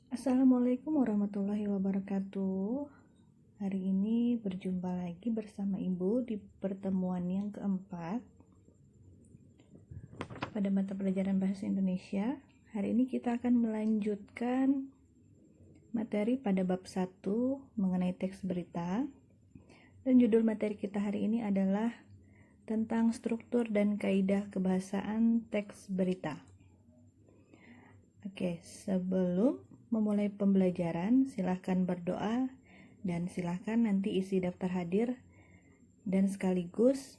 Assalamualaikum warahmatullahi wabarakatuh. Hari ini berjumpa lagi bersama Ibu di pertemuan yang keempat pada mata pelajaran Bahasa Indonesia. Hari ini kita akan melanjutkan materi pada bab 1 mengenai teks berita. Dan judul materi kita hari ini adalah tentang struktur dan kaidah kebahasaan teks berita. Oke, sebelum memulai pembelajaran, silahkan berdoa dan silahkan nanti isi daftar hadir dan sekaligus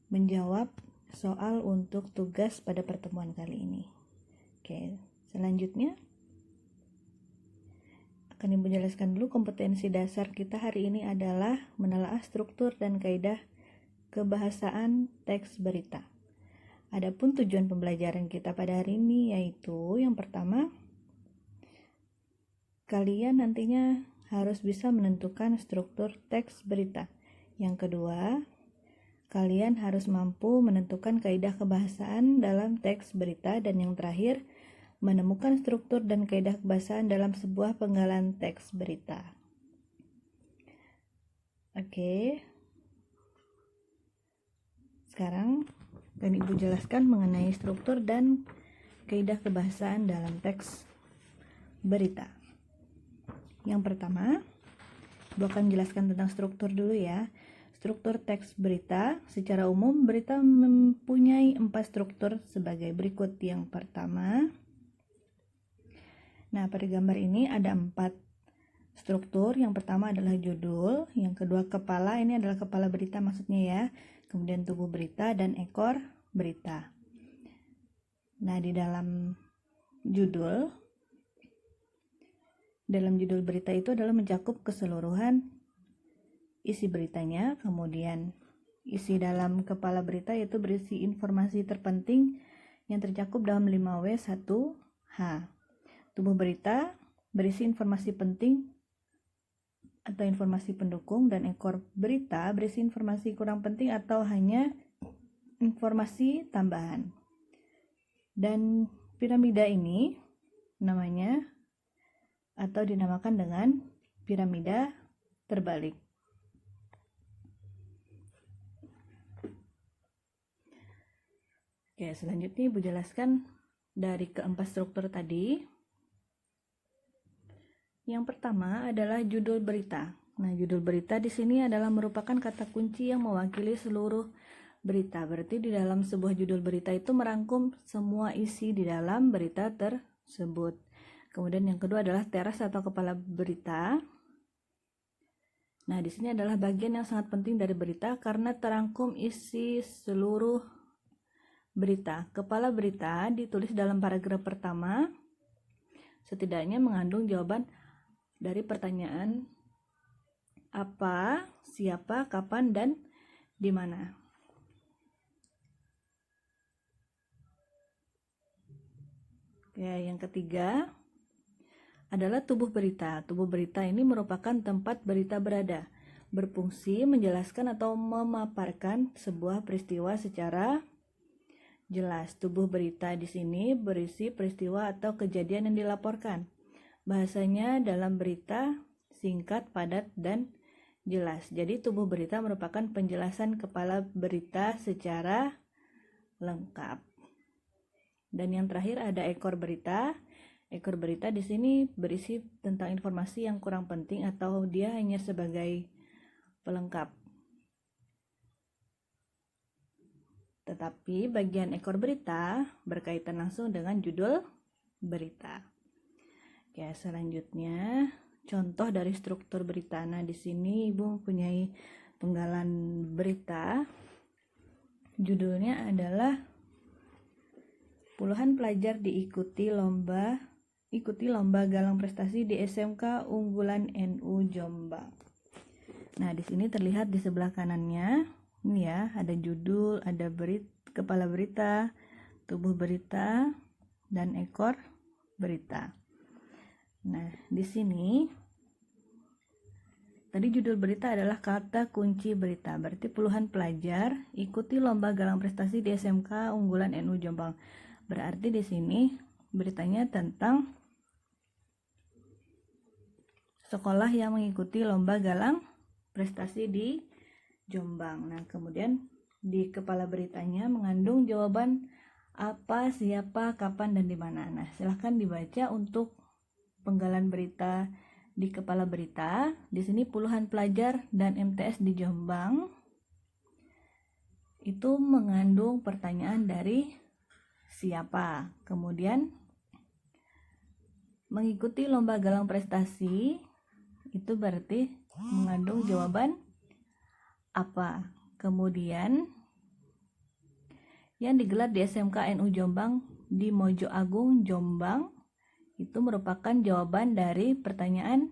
menjawab soal untuk tugas pada pertemuan kali ini. Oke, selanjutnya akan Ibu jelaskan dulu kompetensi dasar kita hari ini adalah menelaah struktur dan kaidah kebahasaan teks berita. Adapun tujuan pembelajaran kita pada hari ini yaitu yang pertama, kalian nantinya harus bisa menentukan struktur teks berita. Yang kedua, kalian harus mampu menentukan kaidah kebahasaan dalam teks berita. Dan yang terakhir, menemukan struktur dan kaidah kebahasaan dalam sebuah penggalan teks berita. Oke. Sekarang akan Ibu jelaskan mengenai struktur dan kaidah kebahasaan dalam teks berita. Yang pertama, Ibu akan jelaskan tentang struktur dulu ya. Struktur teks berita, secara umum berita mempunyai 4 struktur sebagai berikut. Yang pertama, nah pada gambar ini ada 4 struktur. Yang pertama adalah judul, yang kedua kepala, ini adalah kepala berita maksudnya ya, kemudian tubuh berita dan ekor berita. Nah di dalam judul berita itu adalah mencakup keseluruhan isi beritanya. Kemudian isi dalam kepala berita yaitu berisi informasi terpenting yang tercakup dalam 5W1H. Tubuh berita berisi informasi penting atau informasi pendukung, dan ekor berita berisi informasi kurang penting atau hanya informasi tambahan. Dan piramida ini namanya atau dinamakan dengan piramida terbalik. Oke, selanjutnya Ibu jelaskan dari keempat struktur tadi. Yang pertama adalah judul berita. Nah, judul berita di sini adalah merupakan kata kunci yang mewakili seluruh berita. Berarti di dalam sebuah judul berita itu merangkum semua isi di dalam berita tersebut. Kemudian yang kedua adalah teras atau kepala berita. Nah, di sini adalah bagian yang sangat penting dari berita karena terangkum isi seluruh berita. Kepala berita ditulis dalam paragraf pertama, setidaknya mengandung jawaban dari pertanyaan apa, siapa, kapan, dan di mana. Yang ketiga adalah tubuh berita. Tubuh berita ini merupakan tempat berita berada, berfungsi menjelaskan atau memaparkan sebuah peristiwa secara jelas. Tubuh berita di sini berisi peristiwa atau kejadian yang dilaporkan. Bahasanya dalam berita singkat, padat, dan jelas. Jadi tubuh berita merupakan penjelasan kepala berita secara lengkap. Dan yang terakhir ada ekor berita. Ekor berita di sini berisi tentang informasi yang kurang penting atau dia hanya sebagai pelengkap. Tetapi bagian ekor berita berkaitan langsung dengan judul berita. Oke, selanjutnya contoh dari struktur berita. Nah, di sini Ibu mempunyai penggalan berita. Judulnya adalah puluhan pelajar ikuti lomba galang prestasi di SMK Unggulan NU Jombang. Nah, di sini terlihat di sebelah kanannya, ini ya, ada judul, ada kepala berita, tubuh berita, dan ekor berita. Nah, di sini tadi judul berita adalah kata kunci berita. Berarti puluhan pelajar ikuti lomba galang prestasi di SMK Unggulan NU Jombang. Berarti di sini beritanya tentang sekolah yang mengikuti lomba galang prestasi di Jombang. Nah, kemudian di kepala beritanya mengandung jawaban apa, siapa, kapan, dan di mana. Nah, silahkan dibaca untuk penggalan berita di kepala berita. Di sini puluhan pelajar dan MTS di Jombang itu mengandung pertanyaan dari siapa. Kemudian mengikuti lomba galang prestasi itu berarti mengandung jawaban apa. Kemudian yang digelar di SMK NU Jombang di Mojo Agung, Jombang itu merupakan jawaban dari pertanyaan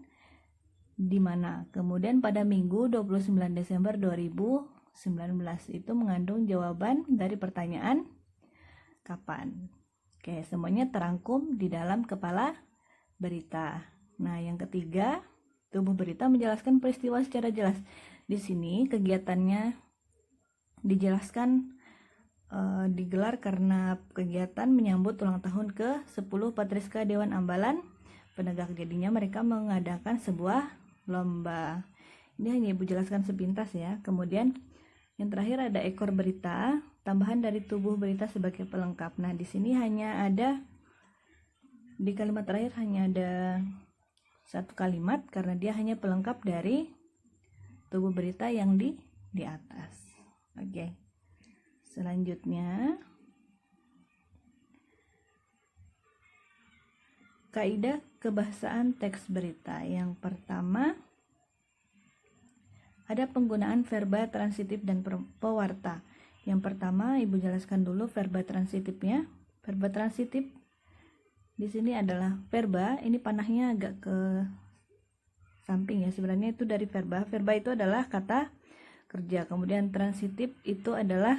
di mana. Kemudian pada Minggu 29 Desember 2019 itu mengandung jawaban dari pertanyaan kapan. Oke, semuanya terangkum di dalam kepala berita. Nah, yang ketiga, tubuh berita menjelaskan peristiwa secara jelas. Di sini kegiatannya dijelaskan digelar karena kegiatan menyambut ulang tahun ke-10 Patriska Dewan Ambalan Penegak. Jadinya mereka mengadakan sebuah lomba. Ini hanya Ibu jelaskan sepintas ya. Kemudian yang terakhir ada ekor berita, tambahan dari tubuh berita sebagai pelengkap. Nah, di sini hanya ada di kalimat terakhir hanya ada satu kalimat karena dia hanya pelengkap dari tubuh berita yang di atas. Oke. Selanjutnya, kaidah kebahasaan teks berita. Yang pertama, ada penggunaan verba transitif dan pewarta. Yang pertama, Ibu jelaskan dulu verba transitifnya. Verba transitif di sini adalah verba, ini panahnya agak ke samping ya. Sebenarnya itu dari verba. Verba itu adalah kata kerja. Kemudian transitif itu adalah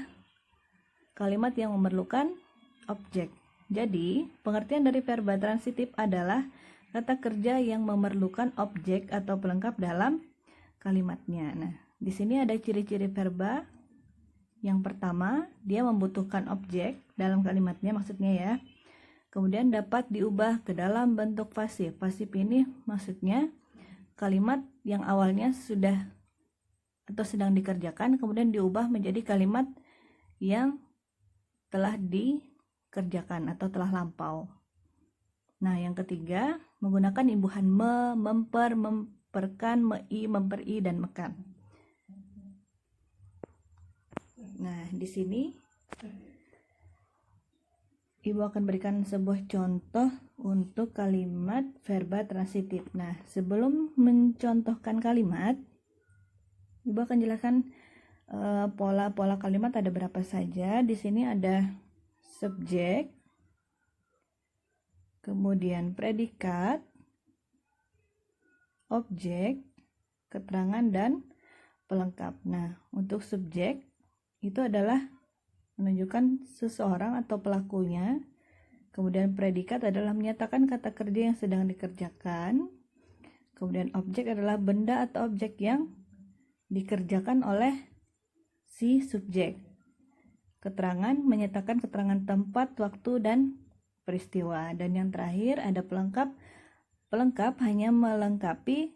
kalimat yang memerlukan objek. Jadi, pengertian dari verba transitif adalah kata kerja yang memerlukan objek atau pelengkap dalam kalimatnya. Nah, di sini ada ciri-ciri verba. Yang pertama, dia membutuhkan objek dalam kalimatnya, maksudnya ya. Kemudian dapat diubah ke dalam bentuk pasif. Pasif ini maksudnya kalimat yang awalnya sudah atau sedang dikerjakan, kemudian diubah menjadi kalimat yang telah dikerjakan atau telah lampau. Nah, yang ketiga, menggunakan imbuhan me, memper, memperkan, mei, memperi, dan mekan. Nah, di sini Ibu akan berikan sebuah contoh untuk kalimat verba transitif. Nah, sebelum mencontohkan kalimat, Ibu akan jelaskan pola-pola kalimat ada berapa saja. Di sini ada subjek, kemudian predikat, objek, keterangan, dan pelengkap. Nah, untuk subjek itu adalah menunjukkan seseorang atau pelakunya. Kemudian predikat adalah menyatakan kata kerja yang sedang dikerjakan. Kemudian objek adalah benda atau objek yang dikerjakan oleh si subjek. Keterangan menyatakan keterangan tempat, waktu, dan peristiwa. Dan yang terakhir ada pelengkap. Pelengkap hanya melengkapi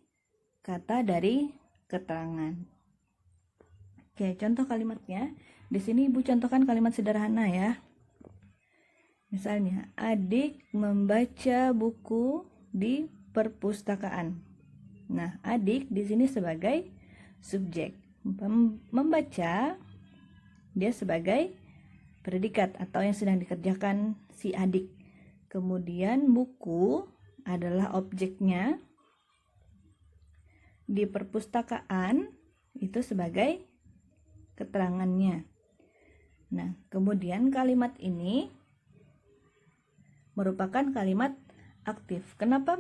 kata dari keterangan. Oke, contoh kalimatnya. Di sini Ibu contohkan kalimat sederhana ya. Misalnya, adik membaca buku di perpustakaan. Nah, adik di sini sebagai subjek. Membaca dia sebagai predikat atau yang sedang dikerjakan si adik. Kemudian buku adalah objeknya. Di perpustakaan itu sebagai keterangannya. Nah, kemudian kalimat ini merupakan kalimat aktif. Kenapa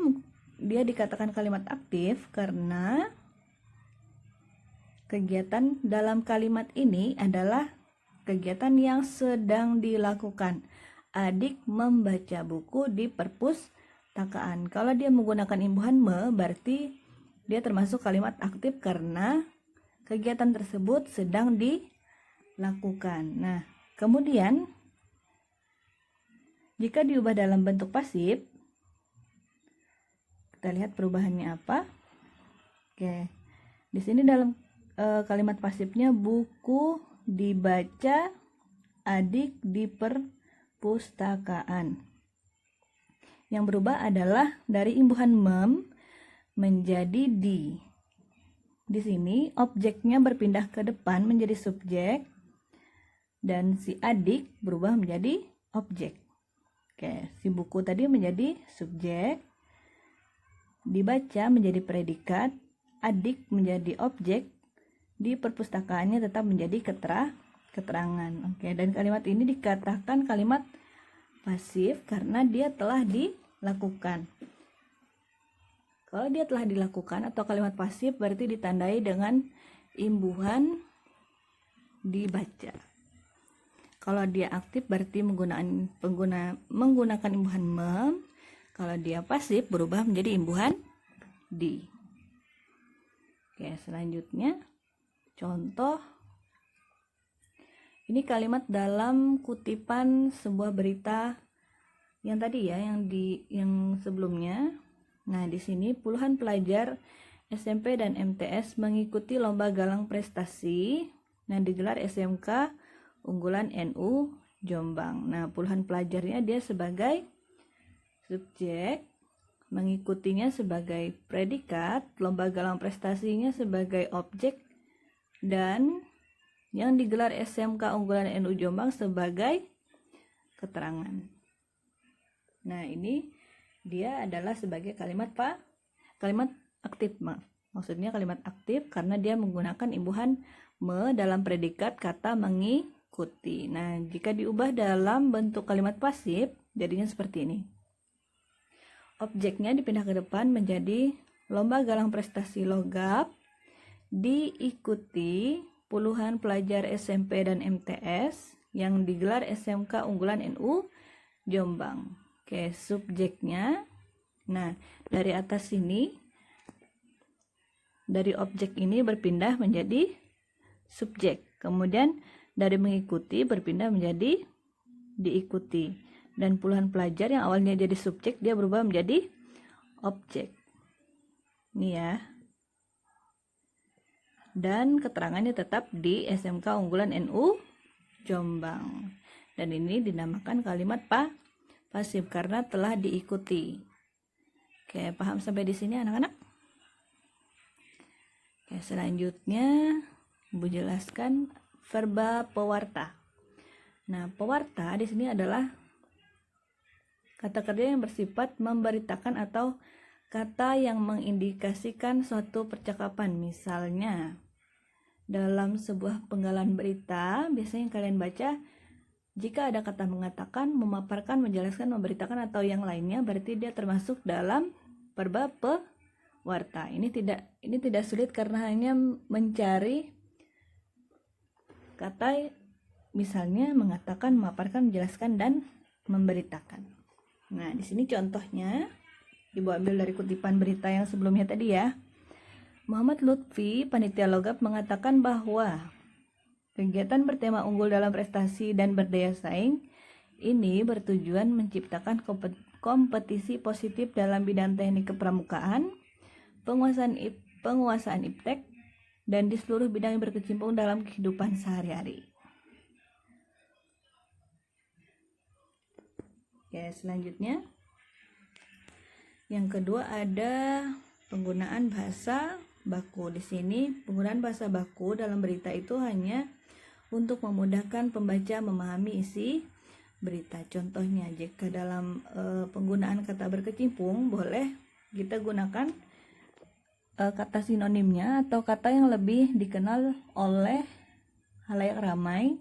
dia dikatakan kalimat aktif? Karena kegiatan dalam kalimat ini adalah kegiatan yang sedang dilakukan. Adik membaca buku di perpustakaan. Kalau dia menggunakan imbuhan me, berarti dia termasuk kalimat aktif karena kegiatan tersebut sedang dilakukan. Nah, kemudian jika diubah dalam bentuk pasif, kita lihat perubahannya apa. Oke. Di sini dalam kalimat pasifnya buku dibaca adik di perpustakaan. Yang berubah adalah dari imbuhan mem menjadi di. Di sini objeknya berpindah ke depan menjadi subjek dan si adik berubah menjadi objek. Oke, si buku tadi menjadi subjek, dibaca menjadi predikat, adik menjadi objek, di perpustakaannya tetap menjadi keterangan. Oke, dan kalimat ini dikatakan kalimat pasif karena dia telah dilakukan. Kalau dia telah dilakukan atau kalimat pasif berarti ditandai dengan imbuhan dibaca. Kalau dia aktif berarti menggunakan imbuhan mem. Kalau dia pasif berubah menjadi imbuhan di. Oke, selanjutnya contoh. Ini kalimat dalam kutipan sebuah berita yang tadi ya, yang sebelumnya. Nah, di sini puluhan pelajar SMP dan MTS mengikuti lomba galang prestasi yang digelar SMK Unggulan NU Jombang. Nah, puluhan pelajarnya dia sebagai subjek, mengikutinya sebagai predikat, lomba galang prestasinya sebagai objek, dan yang digelar SMK Unggulan NU Jombang sebagai keterangan. Nah, ini dia adalah sebagai kalimat aktif, maksudnya kalimat aktif karena dia menggunakan imbuhan me dalam predikat kata mengikuti. Nah, jika diubah dalam bentuk kalimat pasif, jadinya seperti ini. Objeknya dipindah ke depan menjadi lomba galang prestasi logap diikuti puluhan pelajar SMP dan MTS yang digelar SMK Unggulan NU Jombang. Oke, subjeknya. Nah, dari atas sini, dari objek ini berpindah menjadi subjek. Kemudian dari mengikuti berpindah menjadi diikuti. Dan puluhan pelajar yang awalnya jadi subjek, dia berubah menjadi objek. Ini ya. Dan keterangannya tetap di SMK Unggulan NU Jombang. Dan ini dinamakan kalimat pasif karena telah diikuti. Oke, paham sampai di sini anak-anak? Oke, selanjutnya Ibu jelaskan verba pewarta. Nah, pewarta di sini adalah kata kerja yang bersifat memberitakan atau kata yang mengindikasikan suatu percakapan. Misalnya, dalam sebuah penggalan berita, biasanya yang kalian baca, jika ada kata mengatakan, memaparkan, menjelaskan, memberitakan, atau yang lainnya, berarti dia termasuk dalam verba pewarta. Ini tidak sulit karena hanya mencari kata misalnya mengatakan, memaparkan, menjelaskan, dan memberitakan. Nah, di sini contohnya Ibu ambil dari kutipan berita yang sebelumnya tadi ya. Muhammad Lutfi, panitia logap, mengatakan bahwa kegiatan bertema unggul dalam prestasi dan berdaya saing ini bertujuan menciptakan kompetisi positif dalam bidang teknik kepramukaan, penguasaan iptek, dan di seluruh bidang yang berkecimpung dalam kehidupan sehari-hari. Oke, selanjutnya yang kedua ada penggunaan bahasa baku. Di sini penggunaan bahasa baku dalam berita itu hanya untuk memudahkan pembaca memahami isi berita. Contohnya, jika dalam penggunaan kata berkecimpung, boleh kita gunakan kata sinonimnya atau kata yang lebih dikenal oleh halayak ramai.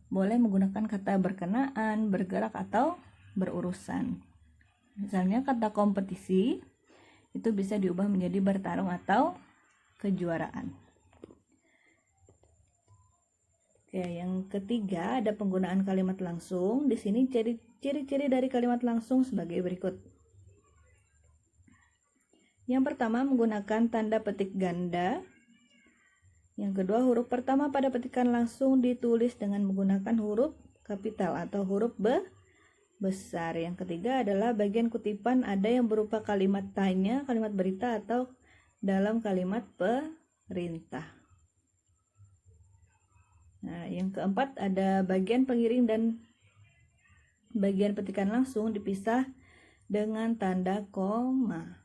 Boleh menggunakan kata berkenaan, bergerak, atau berurusan. Misalnya kata kompetisi itu bisa diubah menjadi bertarung atau kejuaraan. Oke, yang ketiga ada penggunaan kalimat langsung. Di sini ciri-ciri dari kalimat langsung sebagai berikut. Yang pertama, menggunakan tanda petik ganda. Yang kedua, huruf pertama pada petikan langsung ditulis dengan menggunakan huruf kapital atau huruf besar. Yang ketiga adalah bagian kutipan ada yang berupa kalimat tanya, kalimat berita, atau dalam kalimat perintah. Nah, yang keempat ada bagian pengiring dan bagian petikan langsung dipisah dengan tanda koma.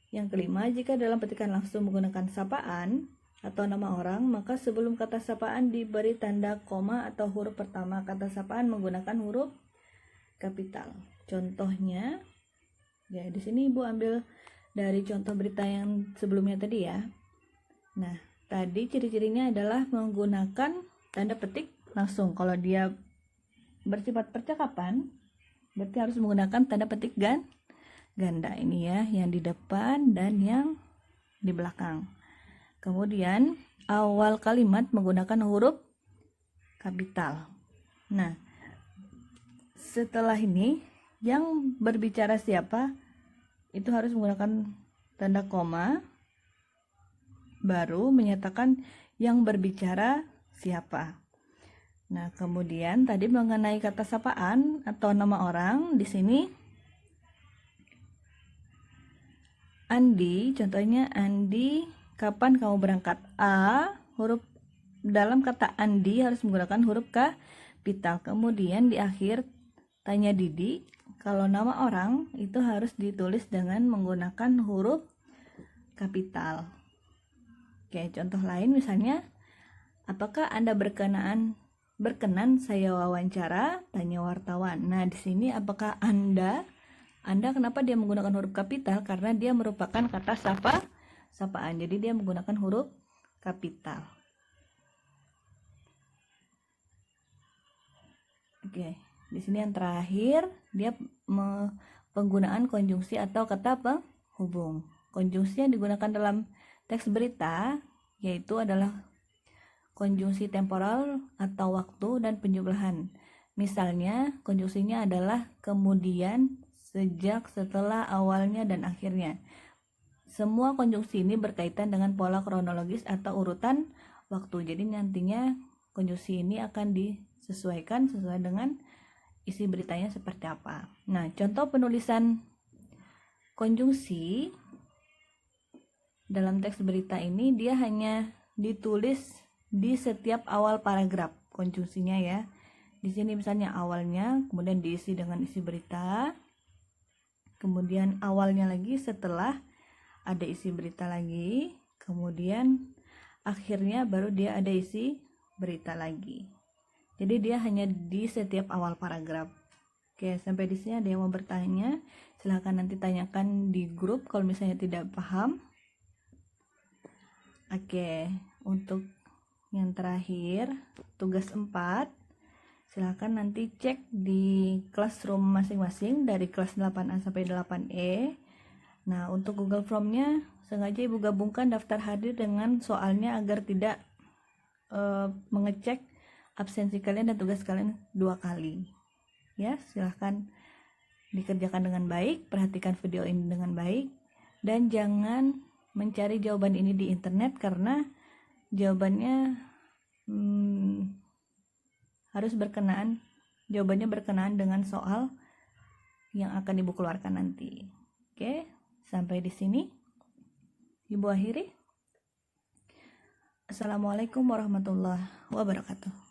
Yang kelima, jika dalam petikan langsung menggunakan sapaan atau nama orang, maka sebelum kata sapaan diberi tanda koma atau huruf pertama kata sapaan menggunakan huruf kapital. Contohnya, ya di sini Ibu ambil dari contoh berita yang sebelumnya tadi ya. Nah, tadi ciri-cirinya adalah menggunakan tanda petik langsung. Kalau dia bersifat percakapan, berarti harus menggunakan tanda petik ganda ini ya, yang di depan dan yang di belakang. Kemudian awal kalimat menggunakan huruf kapital. Nah, setelah ini yang berbicara siapa itu harus menggunakan tanda koma, baru menyatakan yang berbicara siapa. Nah, kemudian tadi mengenai kata sapaan atau nama orang, di sini Andi, contohnya Andi, kapan kamu berangkat? A, huruf dalam kata Andi harus menggunakan huruf kapital. Kemudian di akhir tanya Didi, kalau nama orang itu harus ditulis dengan menggunakan huruf kapital. Oke, contoh lain misalnya, apakah Anda berkenan saya wawancara? Tanya wartawan. Nah, di sini apakah Anda kenapa dia menggunakan huruf kapital? Karena dia merupakan kata sapaan. Jadi dia menggunakan huruf kapital. Oke, di sini yang terakhir dia penggunaan konjungsi atau kata penghubung. Konjungsi yang digunakan dalam teks berita yaitu adalah konjungsi temporal atau waktu dan penjumlahan. Misalnya, konjungsinya adalah kemudian, sejak, setelah, awalnya, dan akhirnya. Semua konjungsi ini berkaitan dengan pola kronologis atau urutan waktu. Jadi nantinya konjungsi ini akan disesuaikan sesuai dengan isi beritanya seperti apa. Nah, contoh penulisan konjungsi dalam teks berita ini dia hanya ditulis di setiap awal paragraf konjungsinya ya. Di sini misalnya awalnya, kemudian diisi dengan isi berita. Kemudian awalnya lagi setelah ada isi berita lagi, kemudian akhirnya baru dia ada isi berita lagi. Jadi dia hanya di setiap awal paragraf. Oke, sampai di sini ada yang mau bertanya? Silahkan nanti tanyakan di grup kalau misalnya tidak paham. Oke, untuk yang terakhir, tugas 4. Silahkan nanti cek di classroom masing-masing dari kelas 8A sampai 8E. Nah, untuk Google Form-nya sengaja Ibu gabungkan daftar hadir dengan soalnya agar tidak mengecek absensi kalian dan tugas kalian 2 kali. Ya, silahkan dikerjakan dengan baik, perhatikan video ini dengan baik, dan jangan mencari jawaban ini di internet karena jawabannya jawabannya berkenaan dengan soal yang akan Ibu keluarkan nanti. Oke, sampai di sini Ibu akhiri. Assalamualaikum warahmatullahi wabarakatuh.